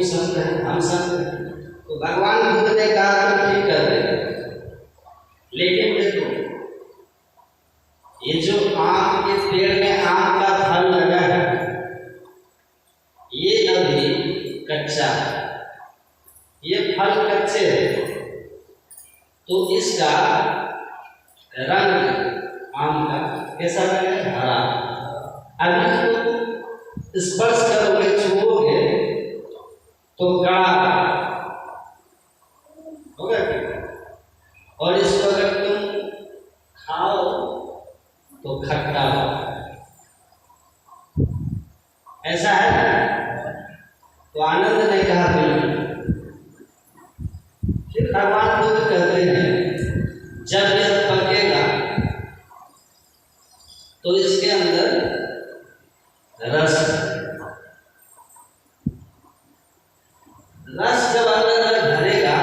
संत हैं, हम संत हैं। तो भगवान बुद्ध ने कहा तुम ठीक कर दे, लेकिन देखो ये जो आम के पेड़ में आम का फल लगा है ये अभी कच्चा है, ये फल कच्चे है, तो इसका रंग आम का कैसा लगेगा? हरा। अभी तो स्पर्श करोगे, छुओगे तो गाढ़ा होगा, और इसको अगर तुम खाओ तो खट्टा हो। ऐसा है ना? तो आनंद ने कहा बिल्कुल। फिर भगवान बुद्ध कहते हैं जब यह पकेगा तो इसके अंदर रस जब अंदर भरेगा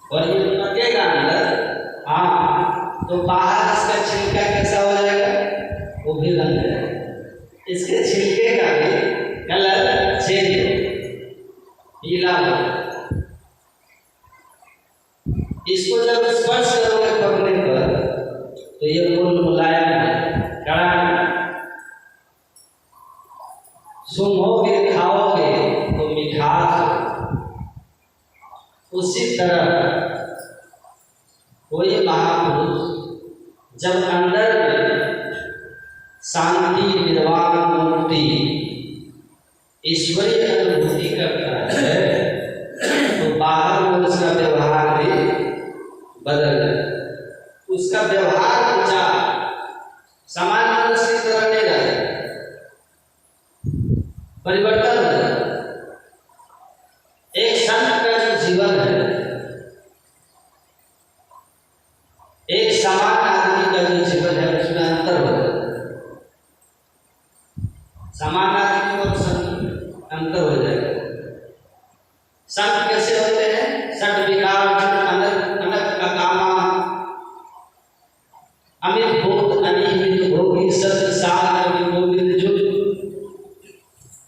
और ये पकेगा अंदर तो बाहर इसका छिलका कैसा हो जाएगा? वो भी बन जाएगा। इसके छिलके का भी कलर चेंज हो, पीला हो। इसको जब स्पर्श करोगे पकड़ने पर तो ये मुलायम है, कड़ा है। सूंघोगे, खाओगे तो मिठास हो। उसी तरह कोई महापुरुष जब अंदर में शांति, निर्वाण, मुक्ति, ईश्वरीय अनुभूति करता है तो बाहर में उसका व्यवहार भी बदल जाए। उसका व्यवहार ऊंचा सामान्य मनुष्य की तरह नहीं रहे, परिवर्तन हो जाए। एक संत का जो जीवन है, एक सामान्य आदमी का जो जीवन है उसमें अंतर हो जाए। सामान्य आदमी और संत अंतर हो जाएगा। संत कैसे होते हैं? सट विकार अनक अकामा अमित भूत अनिहित भोगी सत्य सार गोविंद जुट।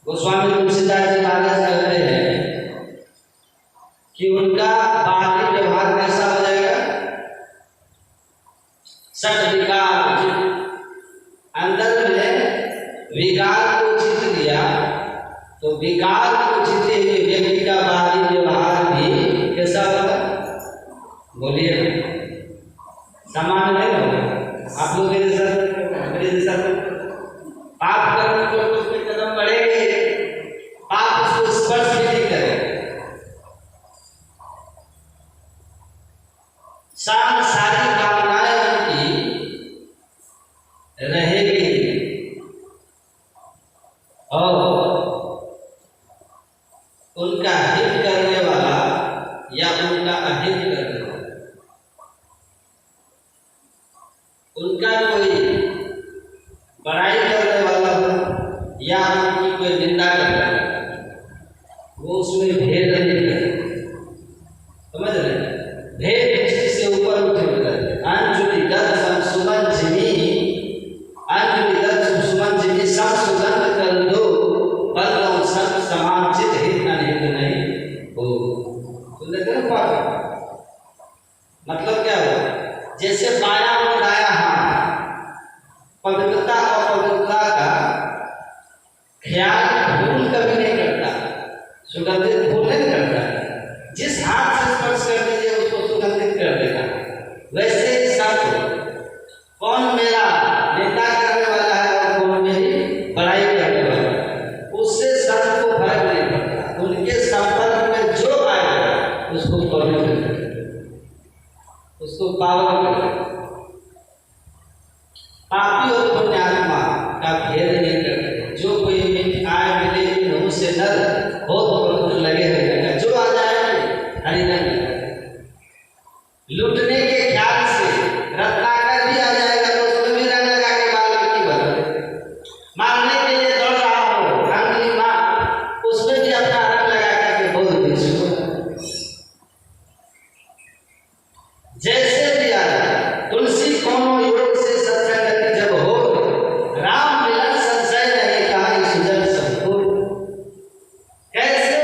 गोस्वामी तुलसीदास जी महाराज कहते हैं कि उनका बाहरी व्यवहार कैसा हो जाएगा? सट विकार, अंदर में विकार को जीत लिया तो विकार को जीते हुए व्यक्ति का बाहरी व्यवहार भी कैसा होगा? बोलिए, समान नहीं होगा। आप लोग मेरे साथ पाप करने को उसमें कदम बढ़ेंगे, पाप उसको स्पर्श भी नहीं करेगा। सारी कामनाएं उनकी रहेगी और उनका हित करने वाला या उनका अहित करने वाला, उनका कोई बड़ाई करने वाला हो या उनकी कोई निंदा करने वाला, वो उसमें भेद नहीं करे। समझ रहे? भेद दृष्टि से ऊपर उठे हुए अंजुली दत्त सुमन जिमी, अंजुली दत्त सुमन जिमी सब सुगंध कर दो बंदों सब समान चित हित अनहित नहीं हो। तो देखो मतलब क्या हो? जैसे बाया और दाया हाथ पवित्रता और पवित्रता का ख्याल भूल कभी नहीं करता, सुगंधित भूल नहीं करता। जिस हाथ से स्पर्श कर दीजिए उसको सुगंधित कर देगा। वैसे ही सब कौन मेरा निंदा करने वाला है और कौन मेरी बड़ाई करने वाला है, उससे सब को फर्क नहीं पड़ता। उनके संपर्क में जो आएगा उसको पवित्र, उसको पावन करेगा। पापी और पुण्यात्मा का भेद नहीं करते। जो कोई आए मिले मुंह से नर बहुत पवित्र लगे रहेगा, जो आ जाए हरि नहीं लूटने के ख्याल से रत्नाकर भी आ जाएगा तो उसमें भी रंग लगा के बाल की बदल मारने के लिए दौड़ रहा हो रंगली मां, उसमें भी अपना रंग लगा करके बोल दीजिए। जैसे भी आ जाए तुलसी कोनो योग से सत्संगति जब हो, राम मिलन संशय नहीं कहा सुजन सबको। कैसे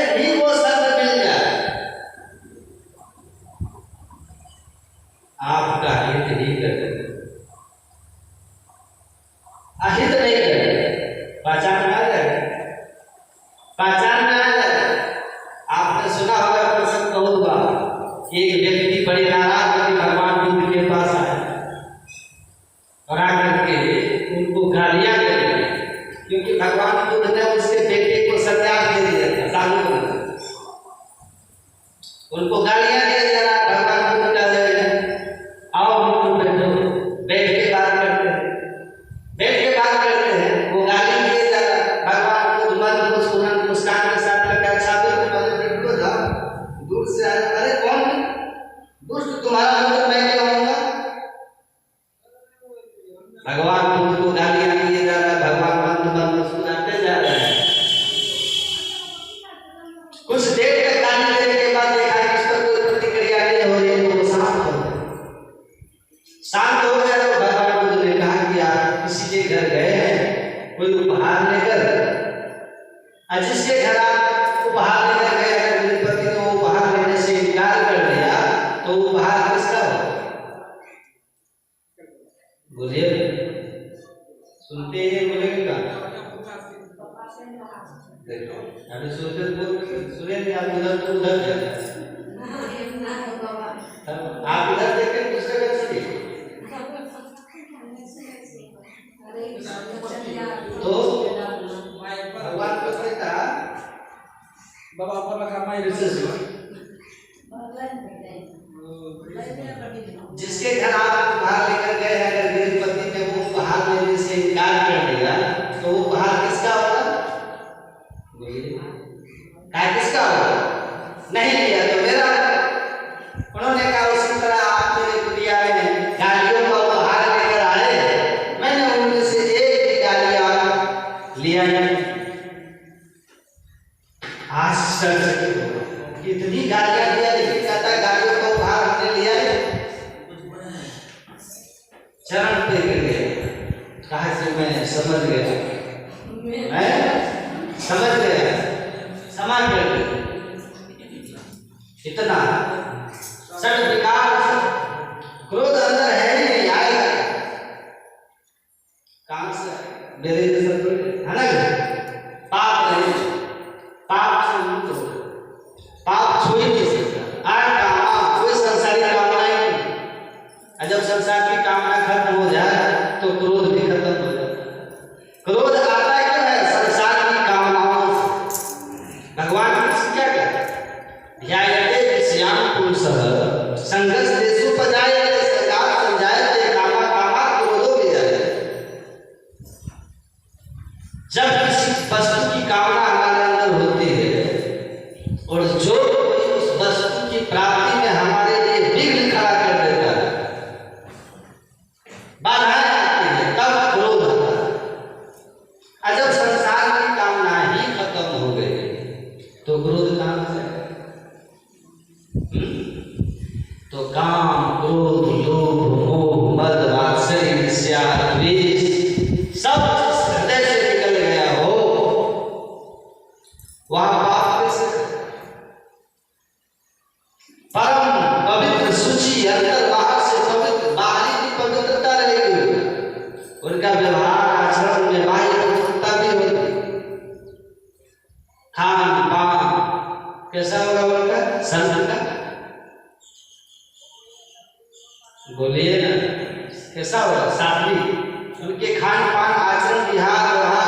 अहित नहीं करे, पहचान में आ जाए, पहचान में आ जाए। आपने सुना होगा प्रसंग बहुत बार, एक व्यक्ति बड़े नाराज होकर भगवान बुद्ध के पास आया और आकर के उनको गालियां दे दी, क्योंकि भगवान बुद्ध ने उसके बेटे को सत्याग दे दिया था साधु को, उनको गालियां दे दिया। भगवान बुद्ध का आओ तुम बैठो, बैठ के बात करते हैं, बैठ के बात करते हैं। वो गाली दिए जा रहा, भगवान बुद्ध मन मुस्कान के साथ कहते अच्छा तो जाओ दूर से आए। अरे कौन दुष्ट तुम्हारा मतलब मैं क्या होऊंगा? भगवान बुद्ध को गालियां दिए जा रहा है, भगवान मन मुस्कुराते जा रहे हैं। कुछ देर तक गाली देने के बाद देखा कि इस पर कोई प्रतिक्रिया नहीं हो रही, तो वो शांत हो गए। शांत हो गए तो भगवान बुद्ध ने कहा कि आप किसी के घर गए हैं कोई उपहार लेकर, जिसके घर आप उपहार लेकर गए हैं मेरे पति को उपहार लेने से इनकार कर दिया, तो उपहार किसका हो? बोलिए, सुनते ही बोलेंगे का देखो अभी सोचते सुने नहीं, आप उधर तो उधर आप इधर देख के दूसरे का चलिए। तो भगवान को कहता बाबा आपका लगा माई रिसर्च, जिसके घर आप उपहार लेकर गए हैं अगर मेरे पति ने वो उपहार लेने से इनकार कर दिया, तो वो उपहार किसका होगा? किसका होगा? नहीं लिया तो मेरा। उन्होंने कहा उसी तरह आप मेरे प्रिया में गालियों का उपहार लेकर आए, मैंने उनमें से एक भी गाली लिया नहीं। आश्चर्य, इतनी गालियां दिया लेकिन कहता गालियों का उपहार हमने लिया है। चरण पे गिर गया, कहा से मैं समझ गया, मैं समझ गया, क्षमा कर दे। इतना सट विकार क्रोध अंदर है ही नहीं, आएगा कहां से? मेरे है ना, पाप नहीं, पाप से मुक्त हो, पाप छू ही नहीं सकता। कामना कोई संसारी कामना ही नहीं। जब संसार की कामना खत्म हो जाए तो क्रोध भी खत्म हो जाए। क्रोध आता क्यों है? संसार की कामनाओं से। भगवान कृष्ण क्या कहते हैं? ध्यायते विषयान् पुरुषः संगस्तेषु पजायते संगात् संजायते कामा कामात् क्रोधो विजायते। जब किसी वस्तु की कामना हमारे अंदर होती है और जो कोई उस वस्तु की प्राप्ति में हमारे लिए विघ्न खड़ा कर देता है, बाधाएं आती है, तब क्रोध आता है। जब संसार की कामना ही खत्म हो गई तो क्रोध कहां से? तो काम, क्रोध, लोभ, मोह, मद, मात्सर्य, ईर्ष्या, द्वेष सब हृदय से निकल गया हो, वहां पाप कैसे? परम पवित्र शुचि अंदर बाहर से पवित्र, बाहरी भी पवित्रता रहेगी, उनका व्यवहार आचरण में बाह्य पवित्रता भी होगी। खान पान कैसा होगा उनका? संत का बोलिए ना, कैसा होगा? सात्विक। उनके खान पान आचरण विहार व्यवहार